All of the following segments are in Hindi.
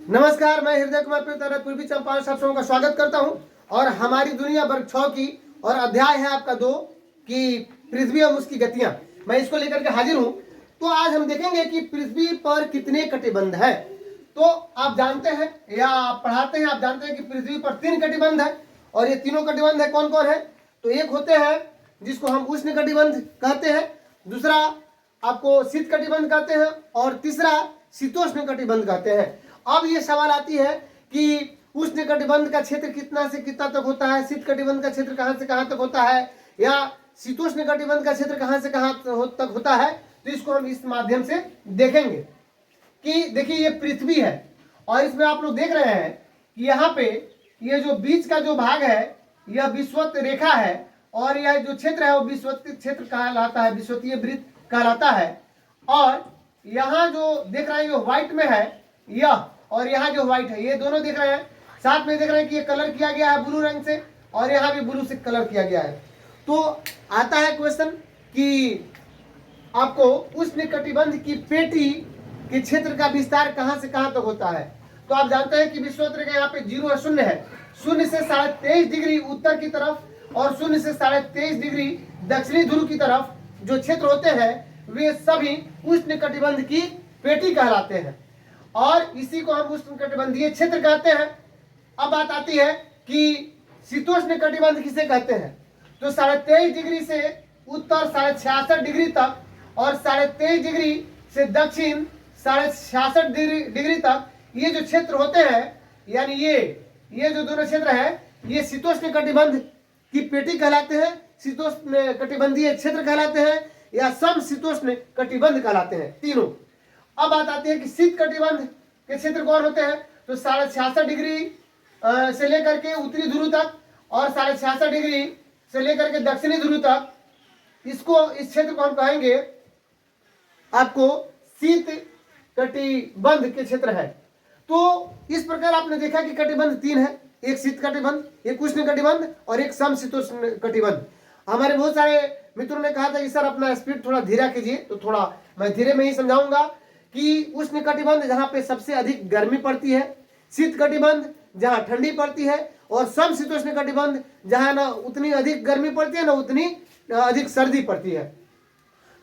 नमस्कार, मैं हृदय कुमार पूर्वी चंपारण सब का स्वागत करता हूं। और हमारी दुनिया वर्ग 6 की और अध्याय है आपका 2 कि पृथ्वी और उसकी गतियां। मैं इसको लेकर के हाजिर हूं। तो आज हम देखेंगे कि पृथ्वी पर कितने कटिबंध है। तो आप जानते हैं या आप पढ़ाते हैं, आप जानते हैं कि पृथ्वी पर 3 कटिबंध है। और ये तीनों कटिबंध है कौन कौन है? तो एक होते हैं जिसको हम उष्ण कटिबंध कहते हैं, दूसरा आपको शीत कटिबंध कहते हैं और तीसरा शीतोष्ण कटिबंध कहते हैं। अब ये सवाल आती है कि उष्ण कटिबंध का क्षेत्र कितना से कितना तक होता है, शीत कटिबंध का क्षेत्र कहां से कहां तक होता है, या शीतोष्ण कटिबंध का क्षेत्र कहां से कहां तक होता है। तो इसको हम इस माध्यम से देखेंगे कि देखिए ये पृथ्वी है और इसमें आप लोग देख रहे हैं कि यहाँ पे ये जो बीच का जो भाग है यह विषुवत रेखा है और यह जो क्षेत्र है वो विषुवतीय क्षेत्र कहलाता है, विषुवतीय वृत्त कहलाता है। और यहाँ जो देख रहे हैं ये व्हाइट में है यह, और यहाँ जो व्हाइट है ये दोनों देख रहे हैं। साथ में देख रहे हैं कि ये कलर किया गया है ब्लू रंग से और यहाँ भी ब्लू से कलर किया गया है। तो आता है क्वेश्चन कि आपको उष्ण कटिबंध की पेटी के क्षेत्र का विस्तार कहां से कहां तक होता है। तो आप जानते हैं कि विषुवत रेखा यहाँ पे 0 और 0 है। 0 से 23.5 डिग्री उत्तर की तरफ और 0 से 23.5 डिग्री दक्षिणी ध्रुव की तरफ जो क्षेत्र होते हैं वे सभी उष्ण कटिबंध की पेटी कहलाते हैं और इसी को हम उष्ण कटिबंधीय क्षेत्र कहते हैं। अब बात आती है कि शीतोष्ण कटिबंध किसे कहते हैं। तो 23.5 डिग्री से उत्तर 66.5 डिग्री तक और 23.5 डिग्री से दक्षिण 66.5 डिग्री तक ये जो क्षेत्र होते हैं, यानी ये जो दोनों क्षेत्र है ये शीतोष्ण कटिबंध की पेटी कहलाते हैं, शीतोष्ण कटिबंधीय क्षेत्र कहलाते हैं या समशीतोष्ण कटिबंध कहलाते हैं तीनों। अब बात आती है कि शीत कटिबंध के क्षेत्र कौन होते हैं। तो 66.5 डिग्री से लेकर के उत्तरी ध्रुव तक और 66.5 डिग्री से लेकर के दक्षिणी ध्रुव तक, इसको इस क्षेत्र को हम कहेंगे आपको शीत कटिबंध के क्षेत्र है। तो इस प्रकार आपने देखा कि कटिबंध 3 है, एक शीत कटिबंध, एक उष्ण कटिबंध और एक समशीतोष्ण कटिबंध। हमारे बहुत सारे मित्रों ने कहा था कि सर अपना स्पीड थोड़ा धीरा कीजिए, तो थोड़ा मैं धीरे में ही समझाऊंगा कि उष्ण कटिबंध जहां पे सबसे अधिक गर्मी पड़ती है, शीत कटिबंध जहां ठंडी पड़ती है और समशीतोष्ण कटिबंध जहां ना उतनी अधिक गर्मी पड़ती है ना उतनी अधिक सर्दी पड़ती है।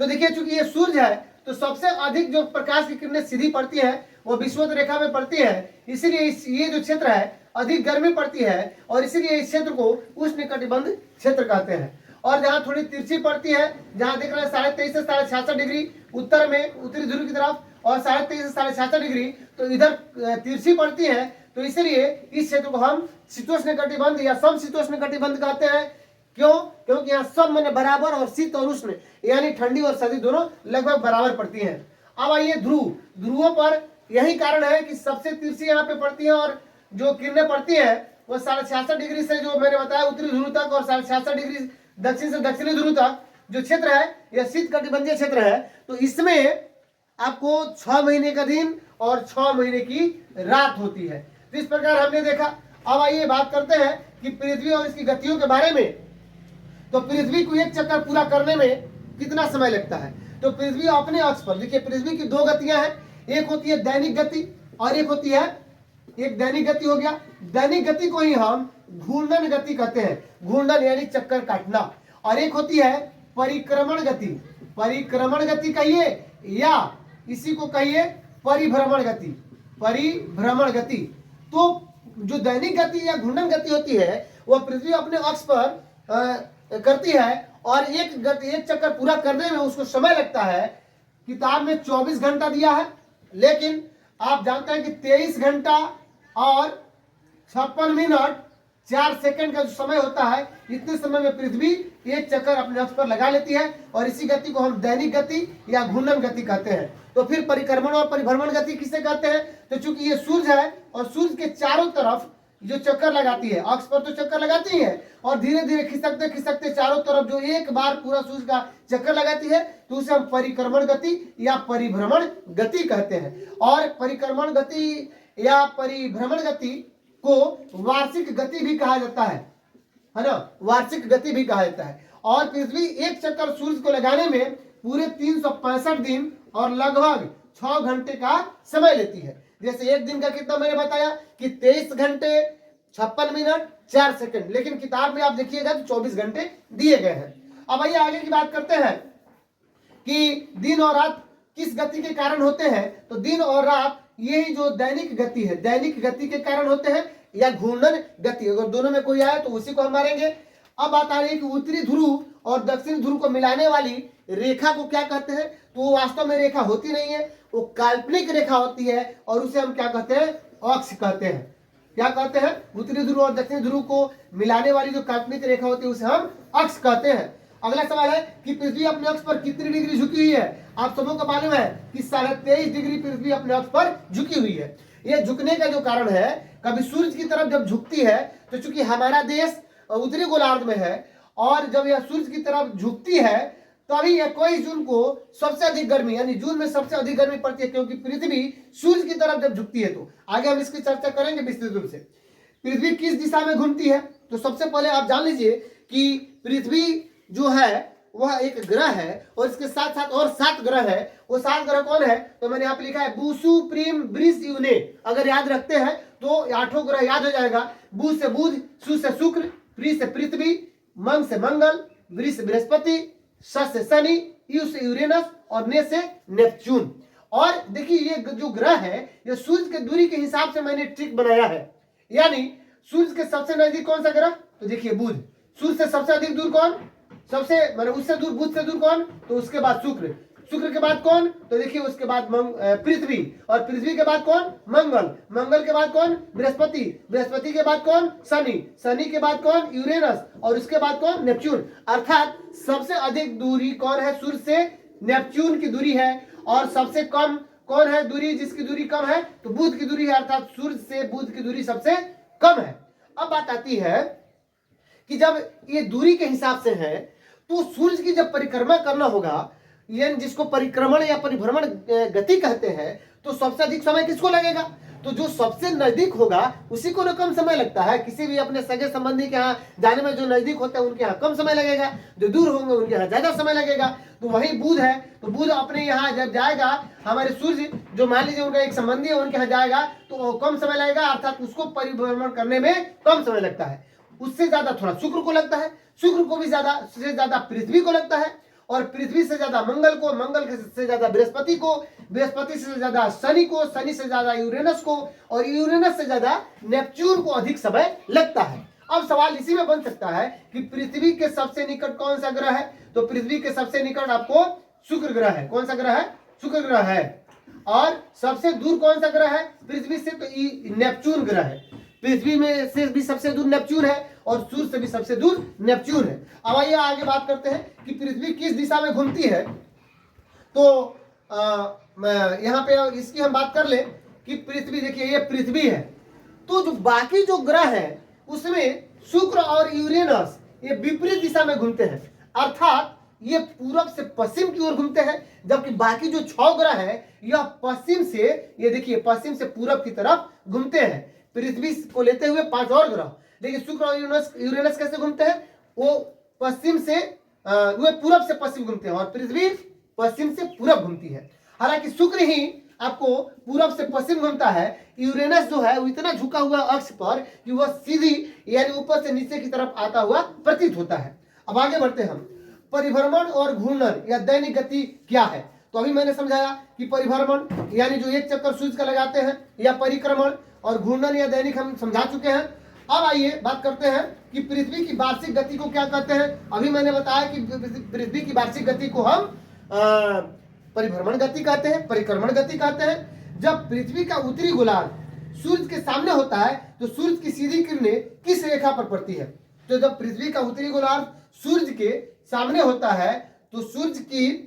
तो देखिए चूंकि ये सूर्य है तो सबसे अधिक जो प्रकाश की किरणें सीधी पड़ती है वो विषुवत रेखा में पड़ती है, इसीलिए ये जो क्षेत्र है अधिक गर्मी पड़ती है और इसीलिए इस क्षेत्र को उष्ण कटिबंध क्षेत्र कहते हैं। और जहाँ थोड़ी तिरछी पड़ती है, जहाँ देख रहे हैं 23.5 से 66.5 डिग्री उत्तर में उत्तरी ध्रुव की तरफ और 23.5 से 66.5 डिग्री तो इधर तिरछी पड़ती है, तो इसलिए इस क्षेत्र को हम शीतोष्ण कटिबंध या समशीतोष्ण कटिबंध कहते हैं। क्यों? क्योंकि यहाँ सब मैंने बराबर और शीत और उष्ण यानी ठंडी और सर्दी दोनों लगभग बराबर पड़ती हैं। अब आइए ध्रुवों पर यही कारण है कि सबसे तिरछी यहाँ पे पड़ती है और जो किरणें पड़ती है वो 66.5 डिग्री से जो मैंने बताया उत्तरी ध्रुव तक और 66.5 डिग्री दक्षिण से दक्षिणी ध्रुव तक जो क्षेत्र है यह शीत कटिबंधीय क्षेत्र है। तो इसमें आपको 6 महीने का दिन और 6 महीने की रात होती है। तो इस प्रकार हमने देखा। अब आइए बात करते हैं कि पृथ्वी और इसकी गतियों के बारे में। तो पृथ्वी को एक चक्कर पूरा करने में कितना समय लगता है। तो पृथ्वी अपने अक्ष पर, देखिए पृथ्वी की 2 गतियां हैं, एक होती है दैनिक गति और एक होती है, एक दैनिक गति हो गया। दैनिक गति को ही हम घूर्णन गति कहते हैं, घूर्णन यानी चक्कर काटना। और एक होती है परिक्रमण गति, परिक्रमण गति कहिए या इसी को कहिए परिभ्रमण गति, परिभ्रमण गति। तो जो दैनिक गति या घूर्णन गति होती है वह पृथ्वी अपने अक्ष पर करती है और एक चक्कर पूरा करने में उसको समय लगता है। किताब में 24 घंटा दिया है, लेकिन आप जानते हैं कि 23 घंटा और 56 मिनट 4 सेकंड का जो समय होता है, इतने समय में पृथ्वी एक चक्कर अपने अक्ष पर लगा लेती है और इसी गति को हम दैनिक गति या घूर्णन गति कहते हैं। तो फिर परिक्रमण और परिभ्रमण गति किसे कहते हैं। तो चूंकि ये सूर्य है और सूर्य के चारों तरफ जो चक्कर लगाती है, अक्ष पर तो चक्कर लगाती है और धीरे धीरे खिसकते खिसकते चारों तरफ जो एक बार पूरा सूर्य का चक्कर लगाती है तो उसे हम परिक्रमण गति या परिभ्रमण गति कहते हैं। और परिक्रमण गति या परिभ्रमण गति को वार्षिक गति भी कहा जाता है ना, वार्षिक गति भी कहा जाता है। और पृथ्वी एक चक्कर सूर्य को लगाने में पूरे 365 दिन और लगभग 6 घंटे का समय लेती है। जैसे एक दिन का कितना मैंने बताया कि 23 घंटे 56 मिनट 4 सेकंड, लेकिन किताब में आप देखिएगा तो 24 घंटे दिए गए हैं। अब आइए आगे की बात करते हैं कि दिन और रात किस गति के कारण होते हैं। तो दिन और रात यही जो दैनिक गति है, दैनिक गति के कारण होते हैं या घूर्णन गति, अगर दोनों में कोई आए तो उसी को हम मारेंगे। अब बात आ रही है कि उत्तरी ध्रुव और दक्षिणी ध्रुव को मिलाने वाली रेखा को क्या कहते हैं। तो वो वास्तव में रेखा होती नहीं है, वो काल्पनिक रेखा होती है और उसे हम क्या कहते हैं, अक्ष कहते हैं। क्या कहते हैं, उत्तरी ध्रुव और दक्षिणी ध्रुव को मिलाने वाली जो काल्पनिक रेखा होती है उसे हम अक्ष कहते हैं। अगला सवाल है कि पृथ्वी अपने अक्ष पर कितनी डिग्री झुकी हुई है। आप सबों को मालूम है कि 23.5 डिग्री पृथ्वी अपने अक्ष पर झुकी हुई है। ये झुकने का जो कारण है, कभी सूर्य की तरफ जब झुकती है तो चूंकि हमारा देश उत्तरी गोलार्ध में है और जब यह सूर्य की तरफ झुकती है तभी 21 जून को सबसे अधिक गर्मी, यानी जून में सबसे अधिक गर्मी पड़ती है, क्योंकि पृथ्वी सूर्य की तरफ जब झुकती है। तो आगे हम इसकी चर्चा करेंगे विस्तृत रूप से। पृथ्वी किस दिशा में घूमती है। तो सबसे पहले आप जान लीजिए कि पृथ्वी जो है वह एक ग्रह है और इसके साथ साथ और 7 ग्रह है। वो 7 ग्रह कौन है, तो मैंने यहाँ पे लिखा है बूसु प्रीम ब्रिस यूने। अगर याद रखते हैं तो 8 ग्रह याद हो जाएगा। बू से बुध, सु से शुक्र, प्री से पृथ्वी, मंग से मंगल, वृष से बृहस्पति, स से शनि, यू से यूरेनस और ने से नेपच्यून। और देखिए ये जो ग्रह है ये सूर्य के दूरी के हिसाब से मैंने ट्रिक बनाया है। यानी सूर्य के सबसे नजदीक कौन सा ग्रह, तो देखिए बुध। सूर्य से सबसे अधिक दूर कौन, सबसे मतलब उससे दूर, बुध से दूर कौन, तो उसके बाद शुक्र। शुक्र के बाद कौन, तो देखिए उसके बाद पृथ्वी, और पृथ्वी के बाद कौन, मंगल। मंगल के बाद कौन, बृहस्पति। बृहस्पति के बाद कौन, शनि। शनि के बाद कौन, यूरेनस, और उसके बाद कौन, नेपच्यून। अर्थात सबसे अधिक दूरी कौन है, सूर्य से नेपच्यून की दूरी है। और सबसे कम कौन है दूरी, जिसकी दूरी कम है, तो बुध की दूरी है। अर्थात सूर्य से बुध की दूरी सबसे कम है। अब बात आती है कि जब ये दूरी के हिसाब से है तो सूर्य की जब परिक्रमा करना होगा, यानी जिसको परिक्रमण या परिभ्रमण गति कहते हैं, तो सबसे अधिक समय किसको लगेगा, तो जो सबसे नजदीक होगा उसी को ना कम समय लगता है। किसी भी अपने सगे संबंधी के यहाँ जाने में जो नजदीक होते हैं उनके यहाँ कम समय लगेगा, जो दूर होंगे उनके यहाँ ज्यादा समय लगेगा। तो वही बुध है, तो बुध अपने यहाँ जब जाएगा, हमारे सूर्य जो मान लीजिए उनका एक संबंधी है उनके यहाँ जाएगा तो कम समय लगेगा, अर्थात उसको परिभ्रमण करने में कम समय लगता है। उससे ज्यादा थोड़ा शुक्र को लगता है, शुक्र को भी ज्यादा से ज्यादा पृथ्वी को लगता है, और पृथ्वी से ज्यादा मंगल को, मंगल से ज्यादा बृहस्पति को, बृहस्पति से ज्यादा शनि को, शनि से ज्यादा यूरेनस को, और यूरेनस से ज्यादा नेपच्यून को अधिक समय लगता है। अब सवाल इसी में बन सकता है कि पृथ्वी के सबसे निकट कौन सा ग्रह है। तो पृथ्वी के सबसे निकट आपको शुक्र ग्रह है। कौन सा ग्रह है, शुक्र ग्रह है। और सबसे दूर कौन सा ग्रह है पृथ्वी से, तो नेपच्यून ग्रह है। पृथ्वी में से भी सबसे दूर नेपच्यून है और सूर्य से भी सबसे दूर नेपच्यून है। अब आइए आगे बात करते हैं कि पृथ्वी किस दिशा में घूमती है। तो यहाँ पे इसकी हम बात कर ले कि पृथ्वी, देखिए ये पृथ्वी है, तो जो बाकी जो ग्रह है उसमें शुक्र और यूरेनस ये विपरीत दिशा में घूमते हैं। अर्थात ये पूरब से पश्चिम की ओर घूमते हैं, जबकि बाकी जो 6 ग्रह है यह पश्चिम से, ये देखिए पश्चिम से पूरब की तरफ घूमते हैं। पृथ्वी को लेते हुए 5 और ग्रह, लेकिन शुक्र और यूरेनस कैसे घूमते हैं, वो पश्चिम से वे पूरब से पश्चिम घूमते हैं और पृथ्वी पश्चिम से पूरब घूमती है। हालांकि शुक्र ही आपको पूरब से पश्चिम घूमता है। यूरेनस जो है वो इतना झुका हुआ अक्ष पर कि वह सीधी यानी ऊपर से नीचे की तरफ आता हुआ प्रतीत होता है। अब आगे बढ़ते हैं हम, परिभ्रमण और घूर्णन या दैनिक गति क्या है। तो अभी मैंने समझाया कि परिभ्रमण यानी जो एक चक्कर सूर्य का लगाते हैं, या परिक्रमण, और घूर्णन या दैनिक हम समझा चुके हैं। अब आइए बात करते हैं कि पृथ्वी की वार्षिक गति को क्या कहते हैं। अभी मैंने बताया कि पृथ्वी की वार्षिक गति को हम परिभ्रमण गति कहते हैं, परिक्रमण गति कहते हैं। जब पृथ्वी का उत्तरी गोलार्ध सूर्य के सामने होता है तो सूर्य की सीधी किरणें किस रेखा पर पड़ती है। तो जब पृथ्वी का उत्तरी गोलार्ध सूर्य के सामने होता है तो सूर्य की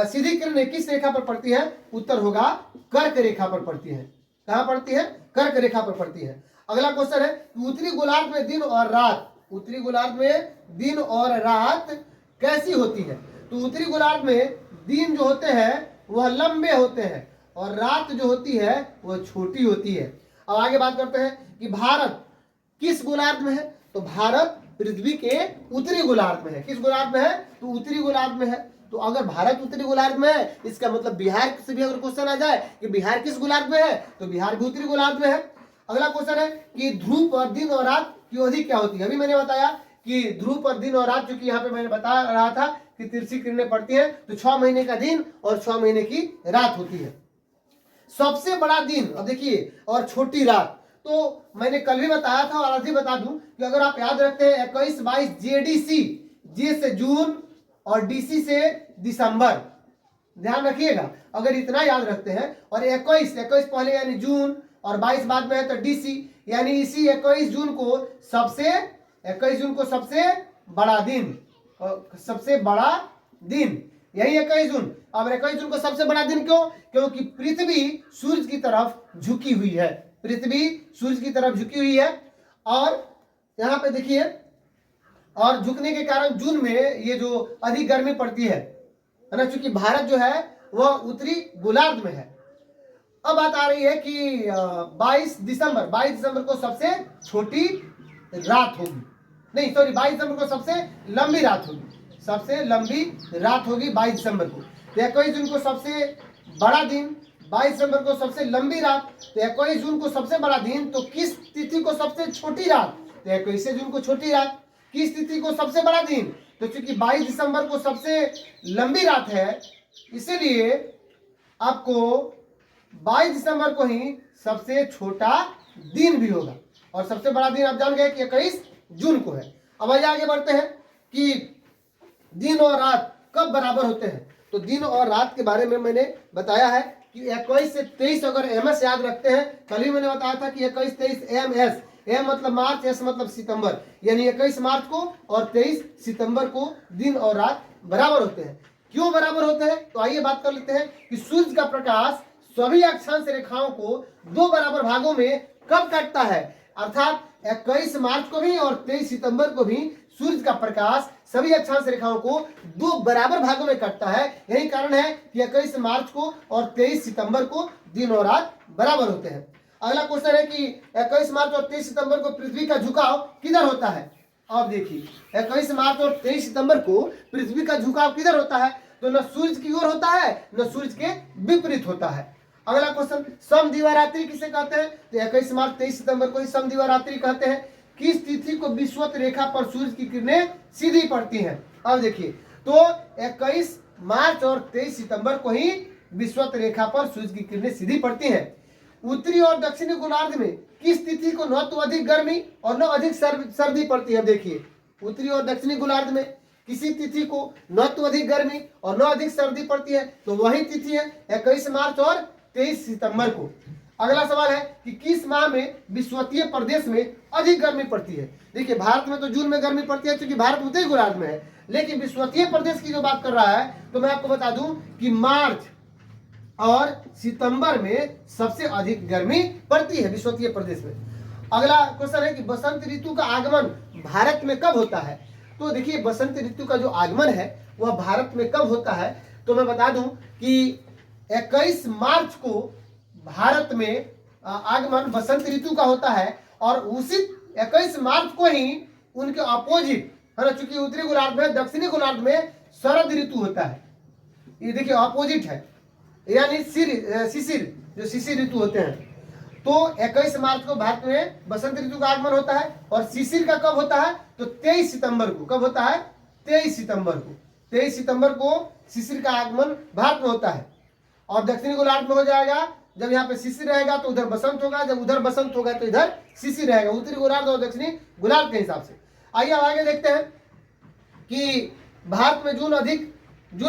सीधी किरणें किस रेखा पर पड़ती है, उत्तर होगा कर्क रेखा पर पड़ती है। कहां पड़ती है, कर्क रेखा पर पड़ती है। अगला क्वेश्चन है, उत्तरी गोलार्ध में दिन और रात, उत्तरी गोलार्ध में दिन और रात कैसी होती है। तो उत्तरी गोलार्ध में दिन जो होते हैं वह लंबे होते हैं और रात जो होती है वह छोटी होती है। अब आगे बात करते हैं कि भारत किस गोलार्ध में है। तो भारत पृथ्वी के उत्तरी गोलार्ध में है। किस गोलार्ध में है, तो उत्तरी गोलार्ध में है। तो तो अगर भारत उत्तरी गोलार्ध में है, इसका मतलब बिहार से भी अगर क्वेश्चन आ जाए कि बिहार किस गोलार्ध में है, तो बिहार भी उत्तरी गोलार्ध में है। अगला क्वेश्चन है कि ध्रुव पर दिन और रात की अवधि क्या होती है। अभी मैंने बताया कि ध्रुव पर दिन और रात, चूंकि यहाँ पे मैंने बता रहा था कि तिरछी किरणें पड़ती हैं, तो 6 महीने का दिन और 6 महीने की रात होती है। सबसे बड़ा दिन, अब देखिए, और छोटी रात, तो मैंने कल भी बताया था और आज भी बता दूं कि अगर आप याद रखते हैं 21-22 जेडीसी, जे से जून और डीसी से दिसंबर, ध्यान रखिएगा, अगर इतना याद रखते हैं, और 21 पहले यानी जून और 22 बाद में है तो डीसी, यानी इसी 21 जून को सबसे बड़ा दिन, सबसे बड़ा दिन यही 21 जून। अब 21 जून को सबसे बड़ा दिन क्यों? क्योंकि पृथ्वी सूरज की तरफ झुकी हुई है, पृथ्वी सूरज की तरफ झुकी हुई है। और यहाँ पे देखिए, और झुकने के कारण जून में ये जो अधिक गर्मी पड़ती है ना, चूंकि भारत जो है वह उत्तरी गोलार्ध में है। अब बात आ रही है कि 22 दिसंबर को सबसे छोटी रात होगी, नहीं सॉरी, 22 दिसंबर को सबसे लंबी रात होगी, सबसे लंबी रात होगी 22 दिसंबर को। तो 21 जून को सबसे बड़ा दिन, 22 दिसंबर को सबसे लंबी रात, तो 21 जून को सबसे बड़ा दिन, तो किस तिथि को सबसे छोटी रात? तो 21 जून को छोटी रात। किस तिथि को सबसे बड़ा दिन? तो चूंकि 22 दिसंबर को सबसे लंबी रात है, इसीलिए आपको 22 दिसंबर को ही सबसे छोटा दिन भी होगा, और सबसे बड़ा दिन आप जान गए कि 21 जून को है। अब आगे बढ़ते हैं कि दिन और रात कब बराबर होते हैं। तो दिन और रात के बारे में मैंने बताया है कि 21 से 23 अगर एमएस याद रखते हैं, कल ही मैंने बताया था कि 21, 23 एमएस, एम मतलब मार्च, एस मतलब सितंबर, यानी 21 मार्च को और 23 सितंबर को दिन और रात बराबर होते हैं। क्यों बराबर होते हैं? तो आइए बात कर लेते हैं कि सूर्य का प्रकाश सभी अक्षांश रेखाओं को 2 बराबर भागों में कब काटता है, अर्थात 21 मार्च को भी और 23 सितंबर को भी सूर्य का प्रकाश सभी अक्षांश रेखाओं को 2 बराबर भागों में काटता है। यही कारण है कि 21 मार्च को और 23 सितंबर को दिन और रात बराबर होते हैं। अगला क्वेश्चन है कि 21 मार्च और 23 सितंबर को पृथ्वी का झुकाव किधर होता है। अब देखिए, 21 मार्च और 23 सितंबर को पृथ्वी का झुकाव किधर होता है? तो न सूर्य की ओर होता है, न सूर्य के विपरीत होता है। अगला क्वेश्चन, समदिवारात्रि किसे कहते हैं? तो 21 मार्च 23 सितंबर को ही समदिवारात्रि कहते हैं। किस तिथि को विषुवत रेखा पर सूर्य की किरणें सीधी पड़ती हैं? अब देखिए, तो 21 मार्च और 23 सितंबर को ही विषुवत रेखा पर सूर्य की किरणें सीधी पड़ती हैं। उत्तरी और दक्षिणी गोलार्ध में किस तिथि को न तो अधिक गर्मी और न अधिक सर्दी पड़ती है? देखिए, उत्तरी और दक्षिणी गोलार्ध में किसी तिथि को न तो अधिक गर्मी और न अधिक सर्दी पड़ती है, तो वही तिथि है 21 मार्च और 23 सितंबर को। अगला सवाल है कि किस माह में विषुवतीय प्रदेश में अधिक गर्मी पड़ती है? देखिए, भारत में तो जून में गर्मी पड़ती है क्योंकि भारत उत्तरी गोलार्ध में है, लेकिन विषुवतीय प्रदेश की जो बात कर रहा है, तो मैं आपको बता दूं कि मार्च और सितंबर में सबसे अधिक गर्मी पड़ती है विषुवतीय प्रदेश में। अगला क्वेश्चन है कि बसंत ऋतु का आगमन भारत में कब होता है? तो देखिए, बसंत ऋतु का जो आगमन है वह भारत में कब होता है? तो मैं बता दूं कि 21 मार्च को भारत में आगमन बसंत ऋतु का होता है, और उसी 21 मार्च को ही उनके अपोजिट है ना, चूंकि उत्तरी गोलार्ध में, दक्षिणी गोलार्ध में शरद ऋतु होता है। ये देखिए अपोजिट है, यानी शिशिर, जो शिशिर ऋतु होते हैं। तो 21 मार्च को भारत में बसंत ऋतु का आगमन होता है, और शिशिर का कब होता है? तो 23 सितंबर को। कब होता है? 23 सितंबर को। 23 सितंबर को शिशिर का आगमन भारत में होता है, और दक्षिणी गोलार्ध में हो जाएगा। जब यहाँ पे शिशिर रहेगा तो उधर बसंत होगा, जब उधर बसंत होगा तो इधर शिशिर रहेगा, उत्तरी गोलार्ध और दक्षिणी गोलार्ध के हिसाब से। आइए आगे देखते हैं कि भारत में जून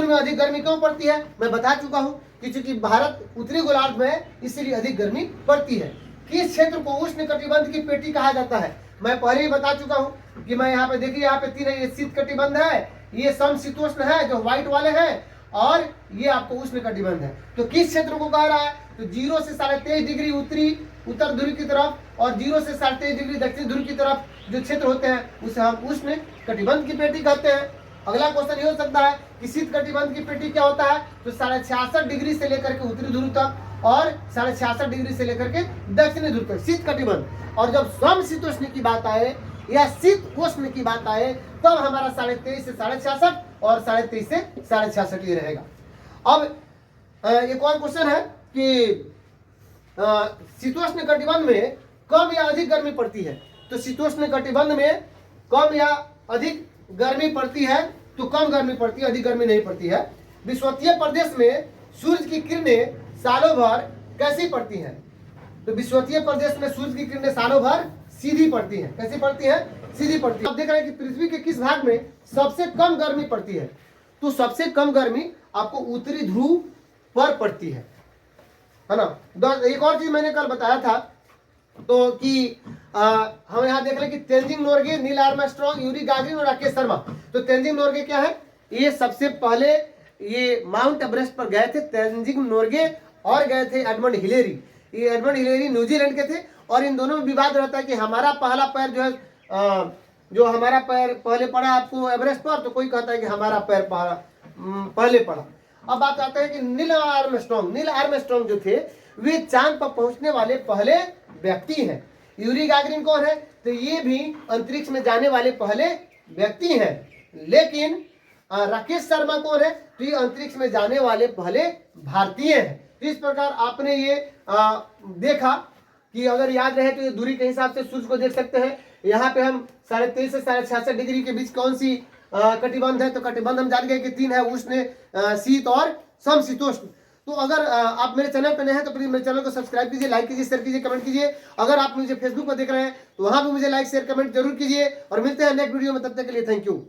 में अधिक गर्मी क्यों पड़ती है। मैं बता चुका हूं कि चूंकि भारत उत्तरी गोलार्ध में है, इसलिए अधिक गर्मी पड़ती है। किस क्षेत्र को उष्ण कटिबंध की पेटी कहा जाता है? मैं पहले ही बता चुका हूं कि मैं यहाँ पे देखिए, यहाँ पे 3 है, ये शीत कटिबंध है, ये समशीतोष्ण है जो व्हाइट वाले हैं, और ये आपको उष्ण कटिबंध है। तो किस क्षेत्र को कह रहा है? तो 0 से 23.5 डिग्री उत्तर ध्रुव की तरफ, और 0 से 23.5 डिग्री दक्षिण ध्रुव की तरफ जो क्षेत्र होते हैं उसे हम उष्ण कटिबंध की पेटी कहते हैं। अगला क्वेश्चन ये हो सकता है कि शीत कटिबंध की पेटी क्या होता है? तो 66.5 डिग्री से लेकर के उत्तरी ध्रुव तक, और 66.5 डिग्री से लेकर के दक्षिणी ध्रुव तक शीत कटिबंध। और जब समशीतोष्ण की बात आए या शीत उष्ण की बात आए, तब हमारा 23.5 से 66.5 और 23.5 से 66.5 ये रहेगा। अब एक और क्वेश्चन है कि शीतोष्ण कटिबंध में कम या अधिक गर्मी पड़ती है। तो शीतोष्ण कटिबंध में कम या अधिक गर्मी पड़ती है, तो कम गर्मी पड़ती है, अधिक गर्मी नहीं पड़ती है। विषुवतीय प्रदेश में सूर्य की किरणें सालों भर कैसी पड़ती हैं? तो विषुवतीय प्रदेश में सूर्य की किरणें सालों भर सीधी पड़ती हैं। कैसी पड़ती है? सीधी पड़ती है। आप देख रहे हैं कि पृथ्वी के किस भाग में सबसे कम गर्मी पड़ती है? तो सबसे कम गर्मी आपको उत्तरी ध्रुव पर पड़ती है ना। एक और चीज मैंने कल बताया था तो कि हम यहाँ देख रहे हैं कि Tenzing Norgay, Neil Armstrong, Yuri Gagarin और राकेश शर्मा। तो तेंजिंग नोर्गे क्या है? ये सबसे पहले ये माउंट एवरेस्ट पर गए थे तेंजिंग नोर्गे, और गए थे एडमंड हिलेरी। ये एडमंड हिलेरी न्यूजीलैंड के थे, और इन दोनों में विवाद रहता है कि हमारा पहला पैर जो है जो हमारा पैर पहले पड़ा आपको एवरेस्ट पर, तो कोई कहता है कि हमारा पैर पहले पड़ा। अब बात आता है कि नील आर्मस्ट्रांग जो थे वे चांद पर पहुंचने वाले पहले व्यक्ति हैं। यूरी गागरिन कौन है? तो ये भी अंतरिक्ष में जाने वाले पहले व्यक्ति हैं। लेकिन राकेश शर्मा कौन है? तो ये अंतरिक्ष में जाने वाले पहले भारतीय हैं। तो इस प्रकार आपने ये देखा कि अगर याद रहे तो ये दूरी के हिसाब से सूर्य को देख सकते हैं। यहाँ पे हम 23.5 से 66 डिग्री के बीच कौन सी कटिबंध है? तो कटिबंध हम जान गए कि 3 है, उष्ण, शीत और समशीतोष्ण। तो अगर आप मेरे चैनल पर नए हैं तो प्लीज मेरे चैनल को सब्सक्राइब कीजिए, लाइक कीजिए, शेयर कीजिए, कमेंट कीजिए। अगर आप मुझे फेसबुक पर देख रहे हैं तो वहां भी मुझे लाइक शेयर कमेंट जरूर कीजिए, और मिलते हैं नेक्स्ट वीडियो में। तब तक के लिए थैंक यू।